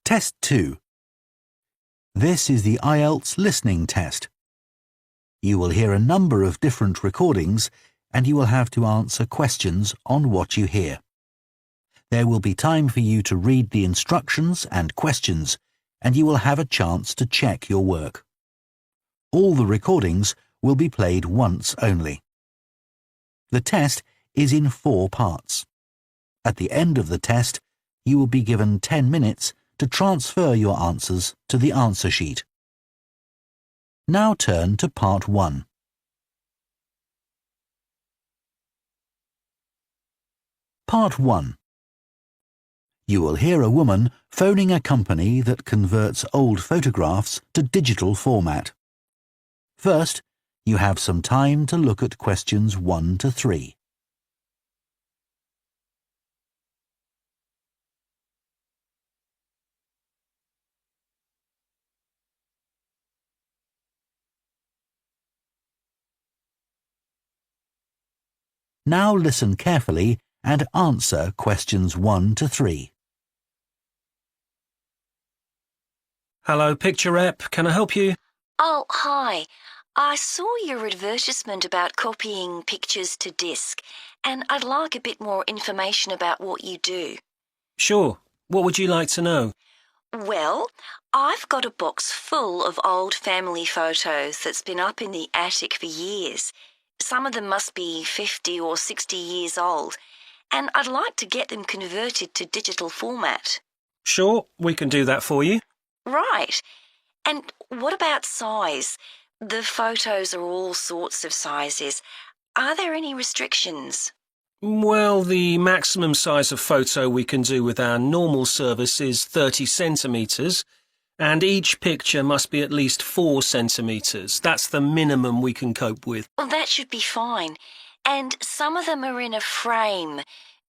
Test 2. This is the IELTS listening test. You will hear a number of different recordings and you will have to answer questions on what you hear. There will be time for you to read the instructions and questions and you will have a chance to check your work. All the recordings will be played once only. The test is in 4 parts. At the end of the test, you will be given 10 minutes to transfer your answers to the answer sheet. Now turn to Part 1. Part 1. You will hear a woman phoning a company that converts old photographs to digital format. First, you have some time to look at questions 1 to 3. Now listen carefully and answer questions 1 to 3. Hello, Picture Rep. Can I help you? Oh, hi. I saw your advertisement about copying pictures to disk, and I'd like a bit more information about what you do. Sure. What would you like to know? Well, I've got a box full of old family photos that's been up in the attic for years. Some of them must be 50 or 60 years old, and I'd like to get them converted to digital format. Sure, we can do that for you. Right. And what about size? The photos are all sorts of sizes. Are there any restrictions? Well, the maximum size of photo we can do with our normal service is 30 centimetres, and each picture must be at least 4 centimetres. That's the minimum we can cope with. Well, that should be fine. And some of them are in a frame.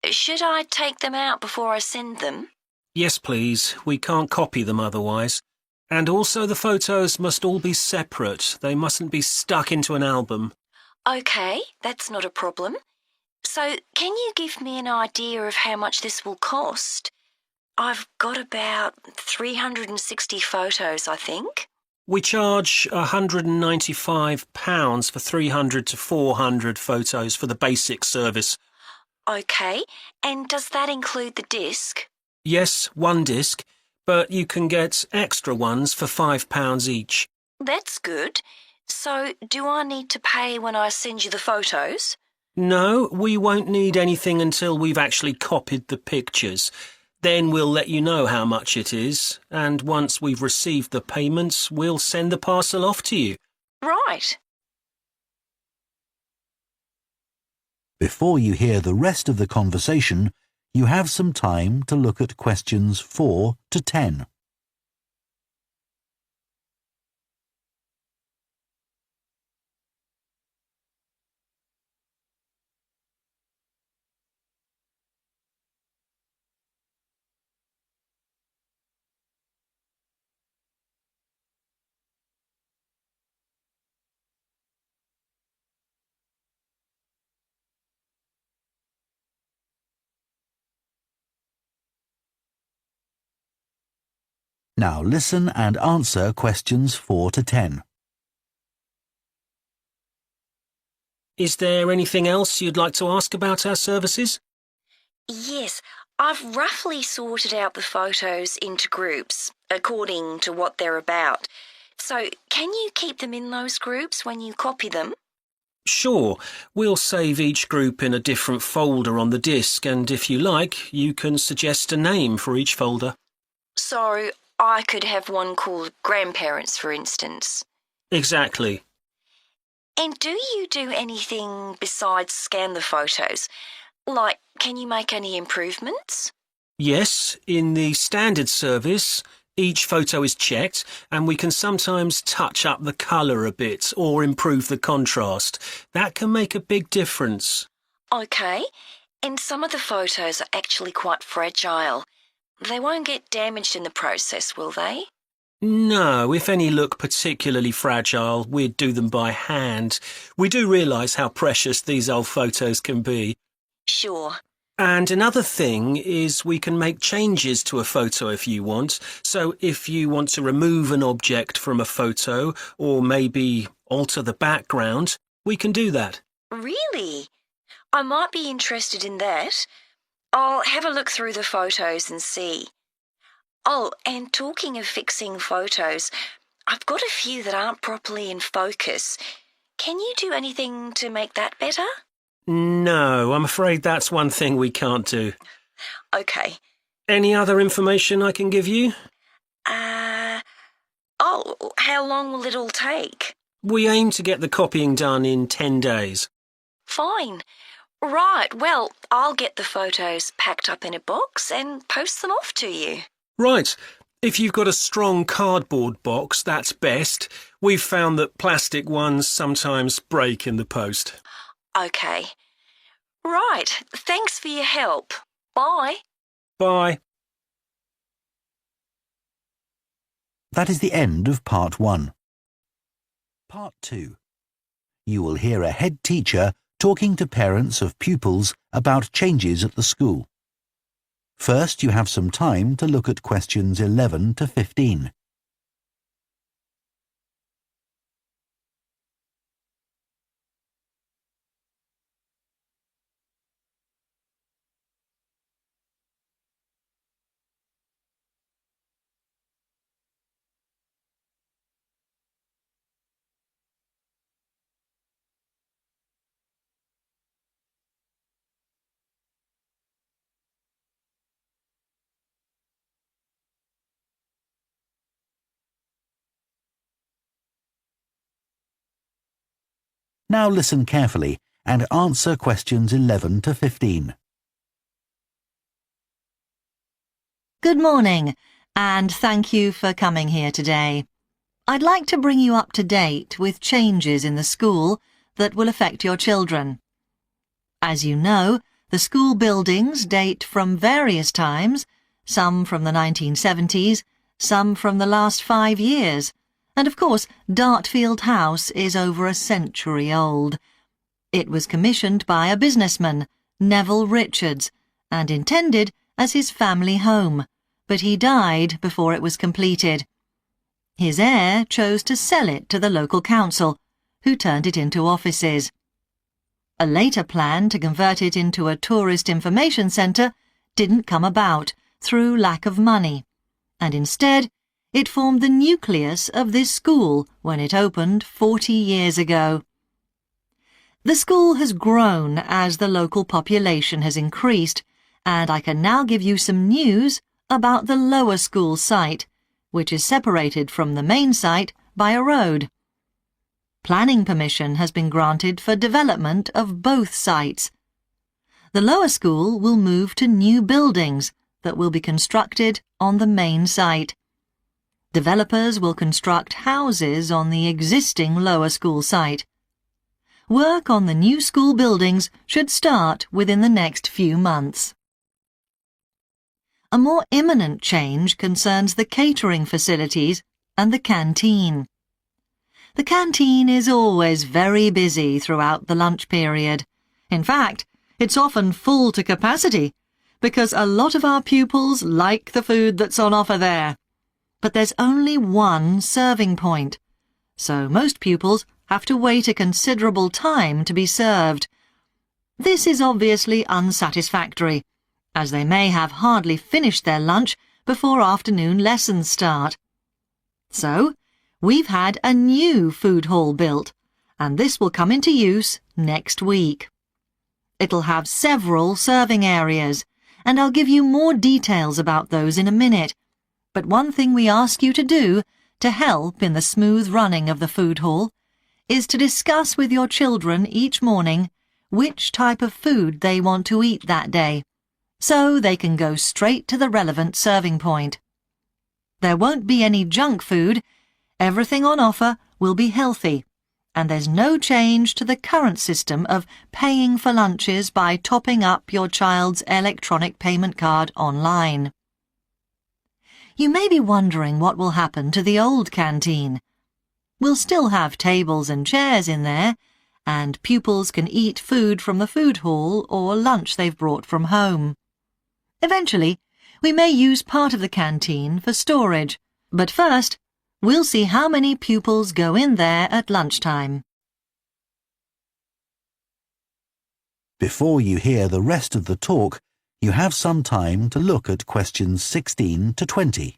Should I take them out before I send them? Yes, please. We can't copy them otherwise. And also the photos must all be separate. They mustn't be stuck into an album. OK, that's not a problem. So can you give me an idea of how much this will cost? I've got about 360 photos, I think. We charge £195 for 300 to 400 photos for the basic service. OK, and does that include the disc? Yes, 1 disc, but you can get extra ones for £5 each. That's good. So do I need to pay when I send you the photos? No, we won't need anything until we've actually copied the pictures. Then we'll let you know how much it is, and once we've received the payments, we'll send the parcel off to you. Right. Before you hear the rest of the conversation, you have some time to look at questions 4 to 10. Now listen and answer questions 4 to 10. Is there anything else you'd like to ask about our services? Yes, I've roughly sorted out the photos into groups, according to what they're about. So can you keep them in those groups when you copy them? Sure, we'll save each group in a different folder on the disk, and if you like, you can suggest a name for each folder. So I could have one called Grandparents, for instance. Exactly. And do you do anything besides scan the photos? Like, can you make any improvements? Yes, in the standard service, each photo is checked, and we can sometimes touch up the colour a bit or improve the contrast. That can make a big difference. OK, and some of the photos are actually quite fragile. They won't get damaged in the process, will they? No, if any look particularly fragile, we'd do them by hand. We do realise how precious these old photos can be. Sure. And another thing is we can make changes to a photo if you want. So if you want to remove an object from a photo or maybe alter the background, we can do that. Really? I might be interested in that. I'll have a look through the photos and see. Oh, and talking of fixing photos, I've got a few that aren't properly in focus. Can you do anything to make that better? No, I'm afraid that's one thing we can't do. Okay. Any other information I can give you? How long will it all take? We aim to get the copying done in 10 days. Fine. Right, well, I'll get the photos packed up in a box and post them off to you. Right. If you've got a strong cardboard box, that's best. We've found that plastic ones sometimes break in the post. Okay. Right, thanks for your help. Bye. Bye. That is the end of Part 1. Part 2. You will hear a head teacher talking to parents of pupils about changes at the school. First, you have some time to look at questions 11 to 15. Now listen carefully and answer questions 11 to 15. Good morning, and thank you for coming here today. I'd like to bring you up to date with changes in the school that will affect your children. As you know, the school buildings date from various times, some from the 1970s, some from the last 5 years, and of course Dartfield House is over a century old. It was commissioned by a businessman, Neville Richards, and intended as his family home, but he died before it was completed. His heir chose to sell it to the local council, who turned it into offices. A later plan to convert it into a tourist information centre didn't come about through lack of money, and instead it formed the nucleus of this school when it opened 40 years ago. The school has grown as the local population has increased, and I can now give you some news about the lower school site, which is separated from the main site by a road. Planning permission has been granted for development of both sites. The lower school will move to new buildings that will be constructed on the main site. Developers will construct houses on the existing lower school site. Work on the new school buildings should start within the next few months. A more imminent change concerns the catering facilities and the canteen. The canteen is always very busy throughout the lunch period. In fact, it's often full to capacity because a lot of our pupils like the food that's on offer there. But there's only one serving point, so most pupils have to wait a considerable time to be served. This is obviously unsatisfactory, as they may have hardly finished their lunch before afternoon lessons start. So, we've had a new food hall built, and this will come into use next week. It'll have several serving areas, and I'll give you more details about those in a minute. But one thing we ask you to do to help in the smooth running of the food hall is to discuss with your children each morning which type of food they want to eat that day, so they can go straight to the relevant serving point. There won't be any junk food. Everything on offer will be healthy, and there's no change to the current system of paying for lunches by topping up your child's electronic payment card online. You may be wondering what will happen to the old canteen. We'll still have tables and chairs in there, and pupils can eat food from the food hall or lunch they've brought from home. Eventually, we may use part of the canteen for storage, but first, we'll see how many pupils go in there at lunchtime. Before you hear the rest of the talk, you have some time to look at questions 16 to 20.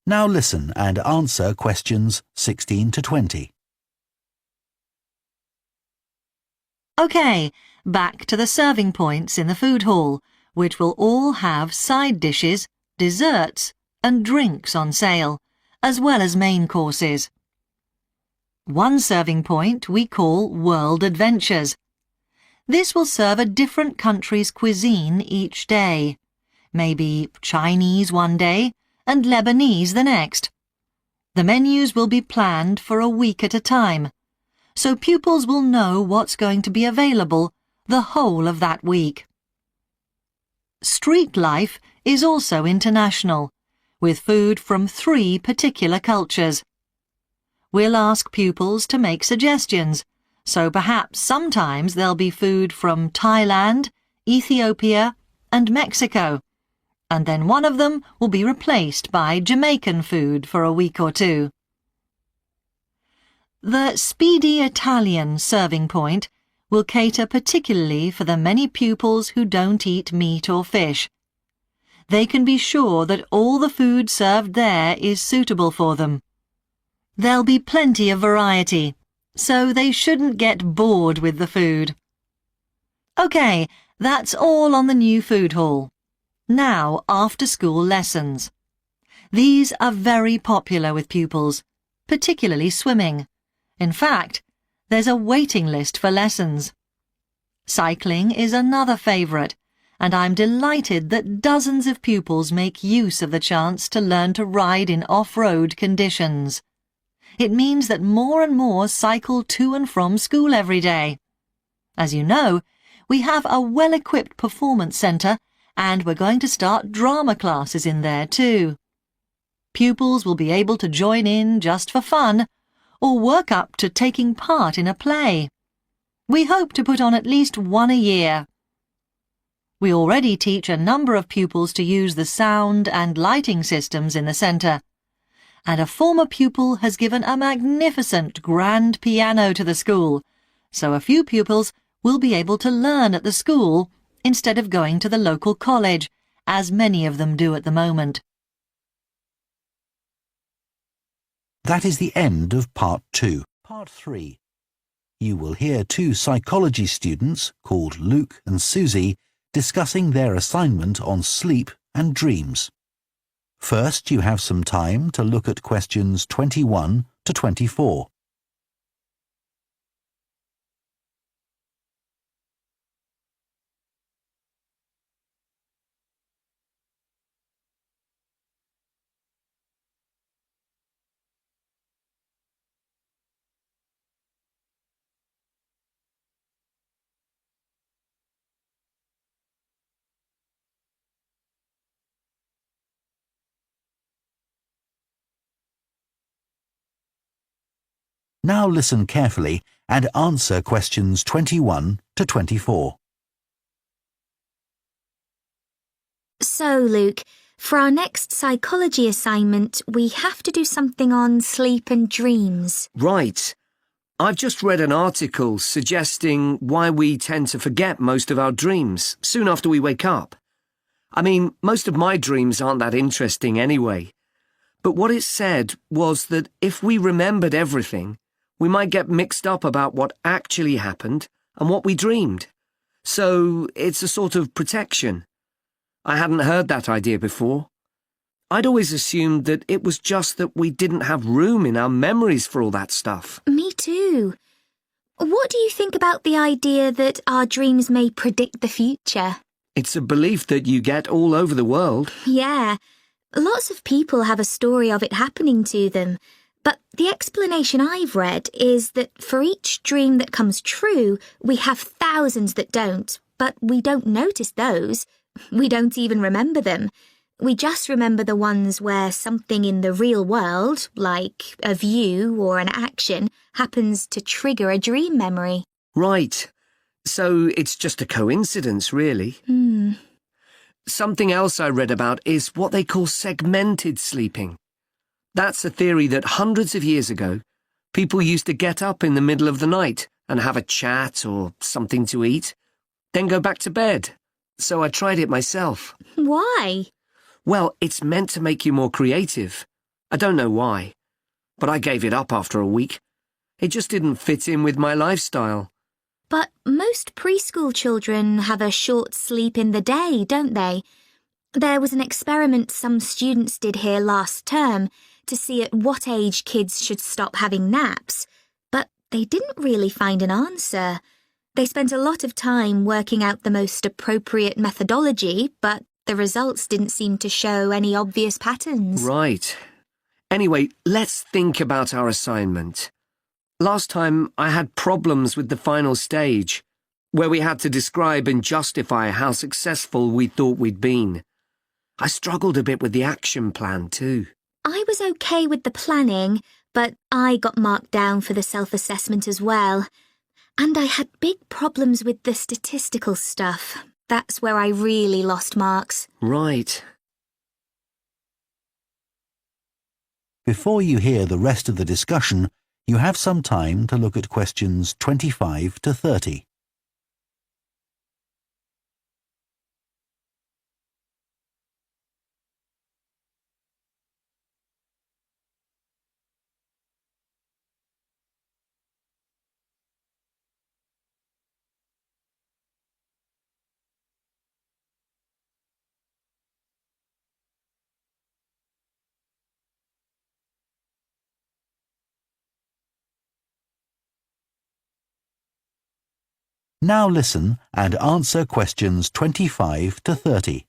Now listen and answer questions 16 to 20. OK, back to the serving points in the food hall, which will all have side dishes, desserts and drinks on sale, as well as main courses. One serving point we call World Adventures. This will serve a different country's cuisine each day. Maybe Chinese one day, and Lebanese the next. The menus will be planned for a week at a time, so pupils will know what's going to be available the whole of that week. Street life is also international, with food from 3 particular cultures. We'll ask pupils to make suggestions, so perhaps sometimes there'll be food from Thailand, Ethiopia, and Mexico. And then one of them will be replaced by Jamaican food for a week or 2. The Speedy Italian serving point will cater particularly for the many pupils who don't eat meat or fish. They can be sure that all the food served there is suitable for them. There'll be plenty of variety, so they shouldn't get bored with the food. OK, that's all on the new food hall. Now, after-school lessons. These are very popular with pupils, particularly swimming. In fact, there's a waiting list for lessons. Cycling is another favourite, and I'm delighted that dozens of pupils make use of the chance to learn to ride in off-road conditions. It means that more and more cycle to and from school every day. As you know, we have a well-equipped performance centre, and we're going to start drama classes in there too. Pupils will be able to join in just for fun, or work up to taking part in a play. We hope to put on at least one a year. We already teach a number of pupils to use the sound and lighting systems in the centre, and a former pupil has given a magnificent grand piano to the school, so a few pupils will be able to learn at the school instead of going to the local college, as many of them do at the moment. That is the end of Part 2. Part 3. You will hear 2 psychology students, called Luke and Susie, discussing their assignment on sleep and dreams. First, you have some time to look at questions 21 to 24. Now listen carefully and answer questions 21 to 24. So, Luke, for our next psychology assignment, we have to do something on sleep and dreams. Right. I've just read an article suggesting why we tend to forget most of our dreams soon after we wake up. I mean, most of my dreams aren't that interesting anyway. But what it said was that if we remembered everything, we might get mixed up about what actually happened and what we dreamed. So it's a sort of protection. I hadn't heard that idea before. I'd always assumed that it was just that we didn't have room in our memories for all that stuff. Me too. What do you think about the idea that our dreams may predict the future? It's a belief that you get all over the world. Yeah, lots of people have a story of it happening to them. But the explanation I've read is that for each dream that comes true, we have thousands that don't, but we don't notice those. We don't even remember them. We just remember the ones where something in the real world, like a view or an action, happens to trigger a dream memory. Right. So it's just a coincidence, really. Something else I read about is what they call segmented sleeping. That's a theory that hundreds of years ago, people used to get up in the middle of the night and have a chat or something to eat, then go back to bed. So I tried it myself. Why? Well, it's meant to make you more creative. I don't know why, but I gave it up after a week. It just didn't fit in with my lifestyle. But most preschool children have a short sleep in the day, don't they? There was an experiment some students did here last term to see at what age kids should stop having naps, but they didn't really find an answer. They spent a lot of time working out the most appropriate methodology, but the results didn't seem to show any obvious patterns. Right. Anyway, let's think about our assignment. Last time I had problems with the final stage, where we had to describe and justify how successful we thought we'd been. I struggled a bit with the action plan too. I was okay with the planning, but I got marked down for the self-assessment as well. And I had big problems with the statistical stuff. That's where I really lost marks. Right. Before you hear the rest of the discussion, you have some time to look at questions 25 to 30. Now listen and answer questions 25 to 30.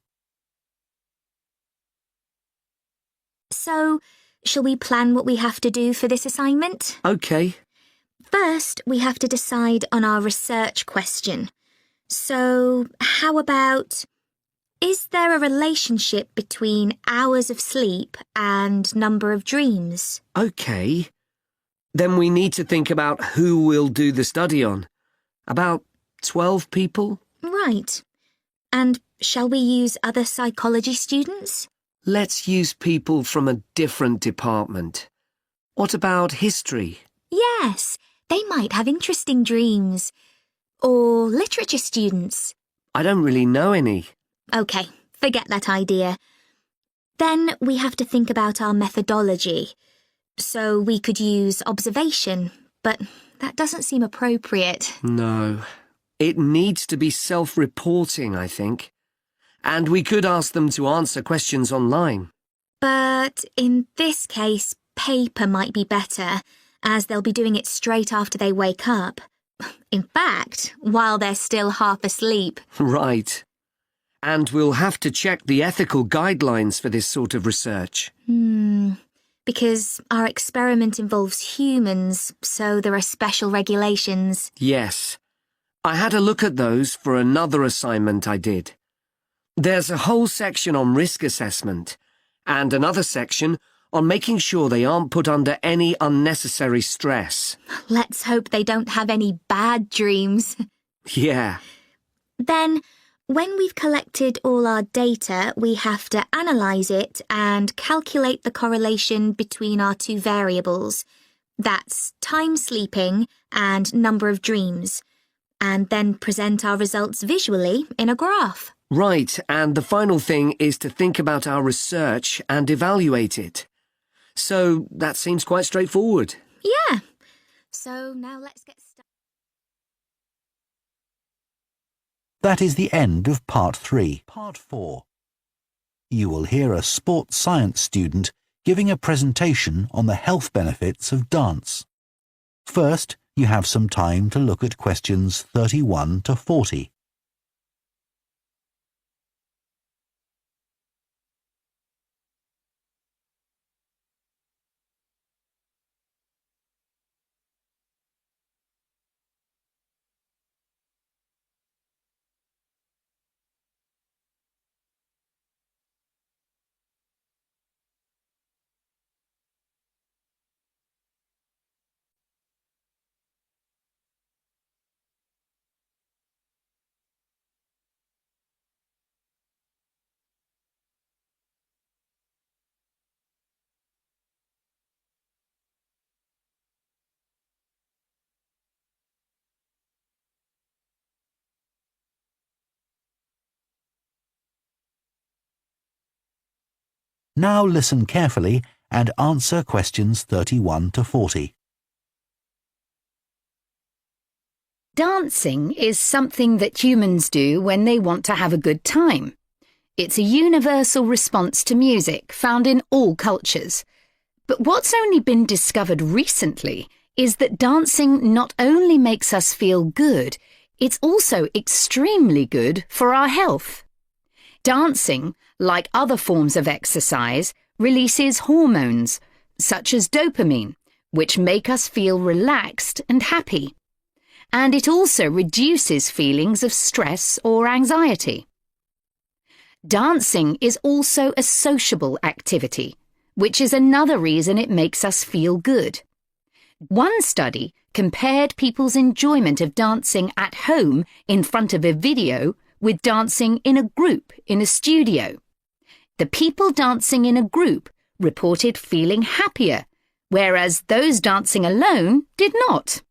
So, shall we plan what we have to do for this assignment? Okay. First, we have to decide on our research question. So, how about, is there a relationship between hours of sleep and number of dreams? Okay. Then we need to think about who we'll do the study on. About 12 people? Right. And shall we use other psychology students? Let's use people from a different department. What about history? Yes, they might have interesting dreams. Or literature students. I don't really know any. OK, forget that idea. Then we have to think about our methodology. So we could use observation, but that doesn't seem appropriate. No. It needs to be self-reporting, I think. And we could ask them to answer questions online. But in this case, paper might be better, as they'll be doing it straight after they wake up. In fact, while they're still half asleep. Right. And we'll have to check the ethical guidelines for this sort of research. Because our experiment involves humans, so there are special regulations. Yes. I had a look at those for another assignment I did. There's a whole section on risk assessment, and another section on making sure they aren't put under any unnecessary stress. Let's hope they don't have any bad dreams. Yeah. Then, when we've collected all our data, we have to analyse it and calculate the correlation between our two variables. That's time sleeping and number of dreams. And then present our results visually in a graph. Right, and the final thing is to think about our research and evaluate it. So that seems quite straightforward. Yeah. So now let's get started. That is the end of Part 3. Part 4. You will hear a sports science student giving a presentation on the health benefits of dance. First, you have some time to look at questions 31 to 40. Now listen carefully and answer questions 31 to 40. Dancing is something that humans do when they want to have a good time. It's a universal response to music found in all cultures. But what's only been discovered recently is that dancing not only makes us feel good, it's also extremely good for our health. Dancing, like other forms of exercise, releases hormones, such as dopamine, which make us feel relaxed and happy. And it also reduces feelings of stress or anxiety. Dancing is also a sociable activity, which is another reason it makes us feel good. One study compared people's enjoyment of dancing at home in front of a video with dancing in a group in a studio. The people dancing in a group reported feeling happier, whereas those dancing alone did not.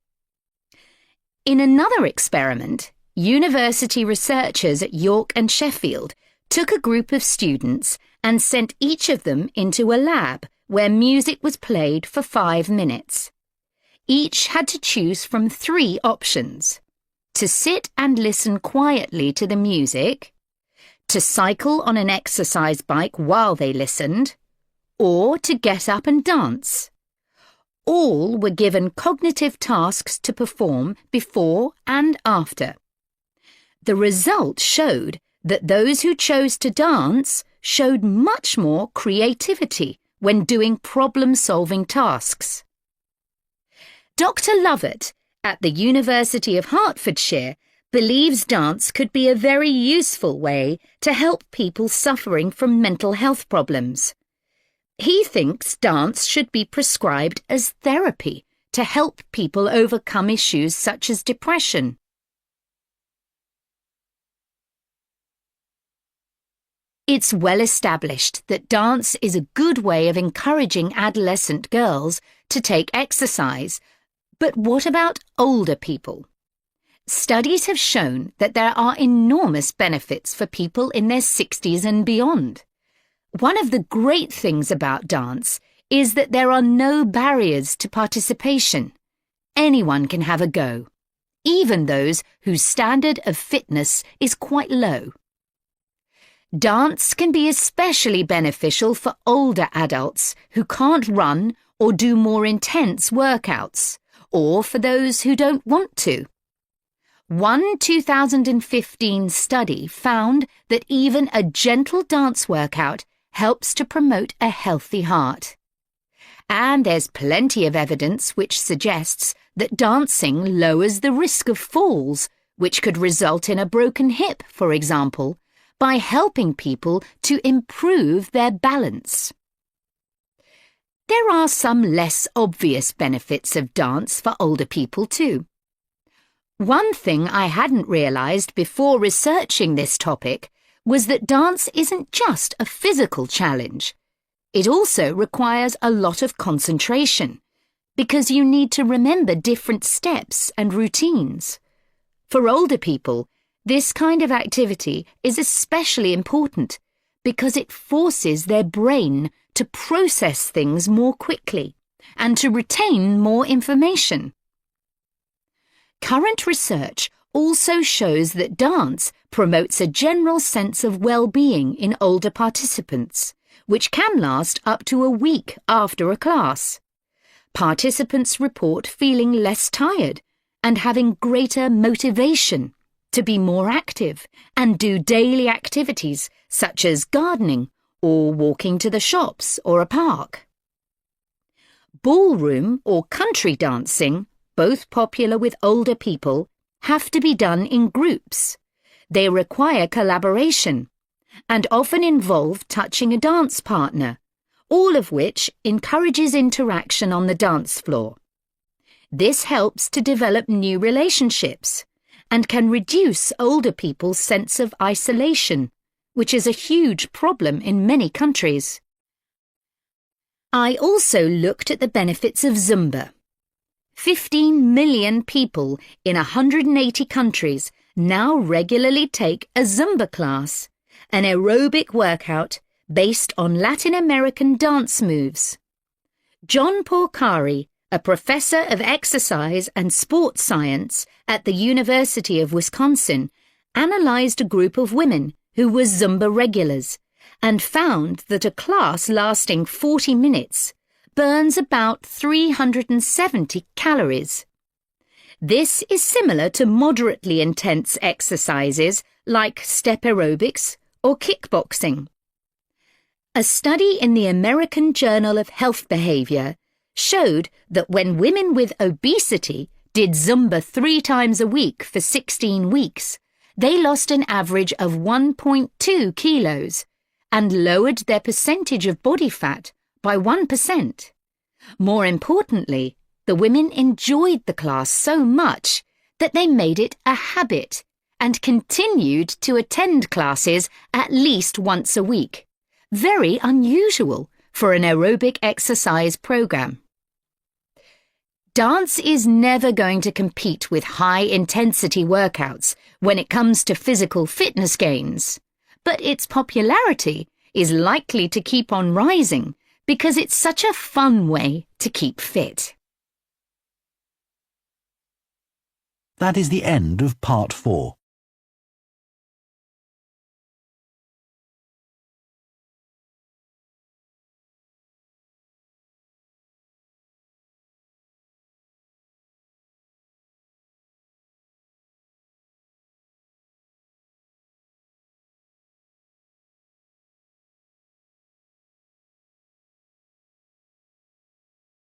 In another experiment, university researchers at York and Sheffield took a group of students and sent each of them into a lab where music was played for 5 minutes. Each had to choose from 3 options: to sit and listen quietly to the music, to cycle on an exercise bike while they listened, or to get up and dance. All were given cognitive tasks to perform before and after. The result showed that those who chose to dance showed much more creativity when doing problem-solving tasks. Dr. Lovett at the University of Hertfordshire believes dance could be a very useful way to help people suffering from mental health problems. He thinks dance should be prescribed as therapy to help people overcome issues such as depression. It's well established that dance is a good way of encouraging adolescent girls to take exercise. But what about older people? Studies have shown that there are enormous benefits for people in their 60s and beyond. One of the great things about dance is that there are no barriers to participation. Anyone can have a go, even those whose standard of fitness is quite low. Dance can be especially beneficial for older adults who can't run or do more intense workouts, or for those who don't want to. One 2015 study found that even a gentle dance workout helps to promote a healthy heart. And there's plenty of evidence which suggests that dancing lowers the risk of falls, which could result in a broken hip, for example, by helping people to improve their balance. There are some less obvious benefits of dance for older people too. One thing I hadn't realised before researching this topic was that dance isn't just a physical challenge. It also requires a lot of concentration, because you need to remember different steps and routines. For older people, this kind of activity is especially important because it forces their brain to process things more quickly and to retain more information. Current research also shows that dance promotes a general sense of well-being in older participants, which can last up to a week after a class. Participants report feeling less tired and having greater motivation to be more active and do daily activities such as gardening or walking to the shops or a park. Ballroom or country dancing, both popular with older people, have to be done in groups. They require collaboration and often involve touching a dance partner, all of which encourages interaction on the dance floor. This helps to develop new relationships and can reduce older people's sense of isolation, which is a huge problem in many countries. I also looked at the benefits of Zumba. 15 million people in 180 countries now regularly take a Zumba class, an aerobic workout based on Latin American dance moves. John Porcari, a professor of exercise and sports science at the University of Wisconsin, analysed a group of women who were Zumba regulars and found that a class lasting 40 minutes burns about 370 calories. This is similar to moderately intense exercises like step aerobics or kickboxing. A study in the American Journal of Health Behavior showed that when women with obesity did Zumba 3 times a week for 16 weeks, they lost an average of 1.2 kilos and lowered their percentage of body fat by 1%. More importantly, the women enjoyed the class so much that they made it a habit and continued to attend classes at least once a week. Very unusual for an aerobic exercise program. Dance is never going to compete with high-intensity workouts when it comes to physical fitness gains, but its popularity is likely to keep on rising because it's such a fun way to keep fit. That is the end of part 4.